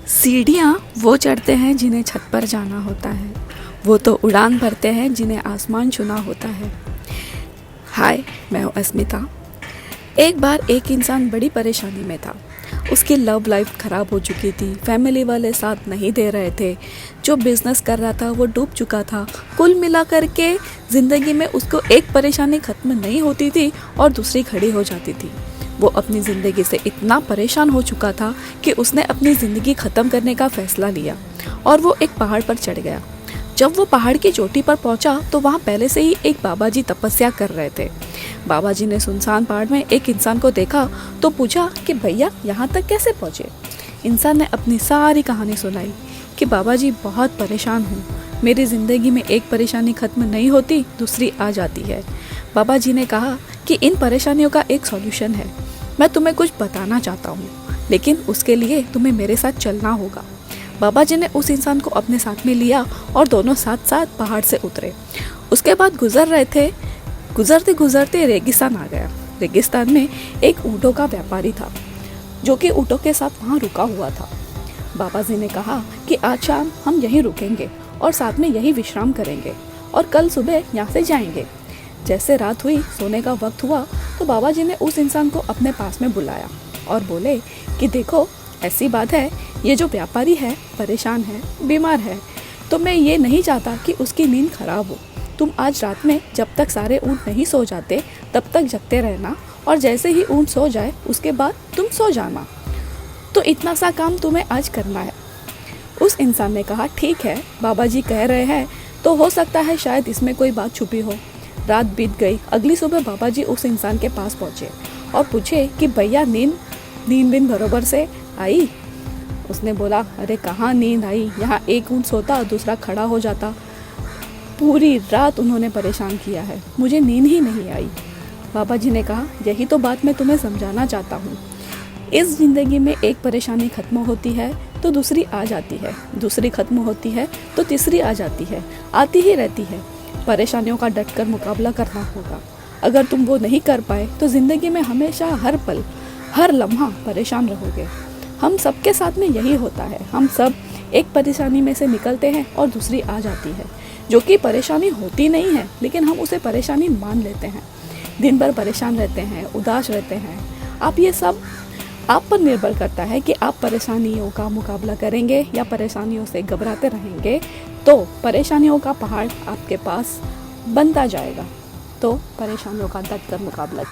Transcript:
सीढ़ियाँ वो चढ़ते हैं जिन्हें छत पर जाना होता है, वो तो उड़ान भरते हैं जिन्हें आसमान छूना होता है। हाय, मैं हूँ अस्मिता। एक बार एक इंसान बड़ी परेशानी में था। उसकी लव लाइफ ख़राब हो चुकी थी, फैमिली वाले साथ नहीं दे रहे थे, जो बिज़नेस कर रहा था वो डूब चुका था। कुल मिलाकर के ज़िंदगी में उसको एक परेशानी ख़त्म नहीं होती थी और दूसरी खड़ी हो जाती थी। वो अपनी ज़िंदगी से इतना परेशान हो चुका था कि उसने अपनी ज़िंदगी ख़त्म करने का फ़ैसला लिया और वो एक पहाड़ पर चढ़ गया। जब वो पहाड़ की चोटी पर पहुंचा तो वहाँ पहले से ही एक बाबा जी तपस्या कर रहे थे। बाबा जी ने सुनसान पहाड़ में एक इंसान को देखा तो पूछा कि भैया यहाँ तक कैसे पहुँचे। इंसान ने अपनी सारी कहानी सुनाई कि बाबा जी बहुत परेशान हूँ, मेरी ज़िंदगी में एक परेशानी ख़त्म नहीं होती, दूसरी आ जाती है। बाबा जी ने कहा कि इन परेशानियों का एक सॉल्यूशन है। मैं तुम्हें कुछ बताना चाहता हूँ, लेकिन उसके लिए तुम्हें मेरे साथ चलना होगा। बाबा जी ने उस इंसान को अपने साथ में लिया और दोनों साथ साथ पहाड़ से उतरे। उसके बाद गुजर रहे थे, गुजरते गुजरते रेगिस्तान आ गया। रेगिस्तान में एक ऊँटों का व्यापारी था जो कि ऊँटों के साथ वहाँ रुका हुआ था। बाबा जी ने कहा कि आज शाम हम यहीं रुकेंगे और साथ में यहीं विश्राम करेंगे और कल सुबह यहाँ से जाएंगे। जैसे रात हुई, सोने का वक्त हुआ, तो बाबा जी ने उस इंसान को अपने पास में बुलाया और बोले कि देखो, ऐसी बात है, ये जो व्यापारी है परेशान है, बीमार है, तो मैं ये नहीं चाहता कि उसकी नींद खराब हो। तुम आज रात में जब तक सारे ऊँट नहीं सो जाते तब तक जगते रहना और जैसे ही ऊँट सो जाए उसके बाद तुम सो जाना। तो इतना सा काम तुम्हें आज करना है। उस इंसान ने कहा ठीक है, बाबा जी कह रहे हैं तो हो सकता है शायद इसमें कोई बात छुपी हो। रात बीत गई। अगली सुबह बाबा जी उस इंसान के पास पहुँचे और पूछे कि भैया नींद बरोबर से आई। उसने बोला, अरे कहाँ नींद आई, यहाँ एक ऊँट सोता दूसरा खड़ा हो जाता। पूरी रात उन्होंने परेशान किया है, मुझे नींद ही नहीं आई। बाबा जी ने कहा, यही तो बात मैं तुम्हें समझाना चाहता हूँ। इस ज़िंदगी में एक परेशानी ख़त्म होती है तो दूसरी आ जाती है, दूसरी ख़त्म होती है तो तीसरी आ जाती है, आती ही रहती है। परेशानियों का डटकर मुकाबला करना होगा। अगर तुम वो नहीं कर पाए तो ज़िंदगी में हमेशा हर पल हर लम्हा परेशान रहोगे। हम सबके साथ में यही होता है, हम सब एक परेशानी में से निकलते हैं और दूसरी आ जाती है, जो कि परेशानी होती नहीं है, लेकिन हम उसे परेशानी मान लेते हैं। दिन भर परेशान रहते हैं, उदास रहते हैं। ये सब आप पर निर्भर करता है कि आप परेशानियों का मुकाबला करेंगे या परेशानियों से घबराते रहेंगे। तो परेशानियों का पहाड़ आपके पास बनता जाएगा। तो परेशानियों का डट कर मुकाबला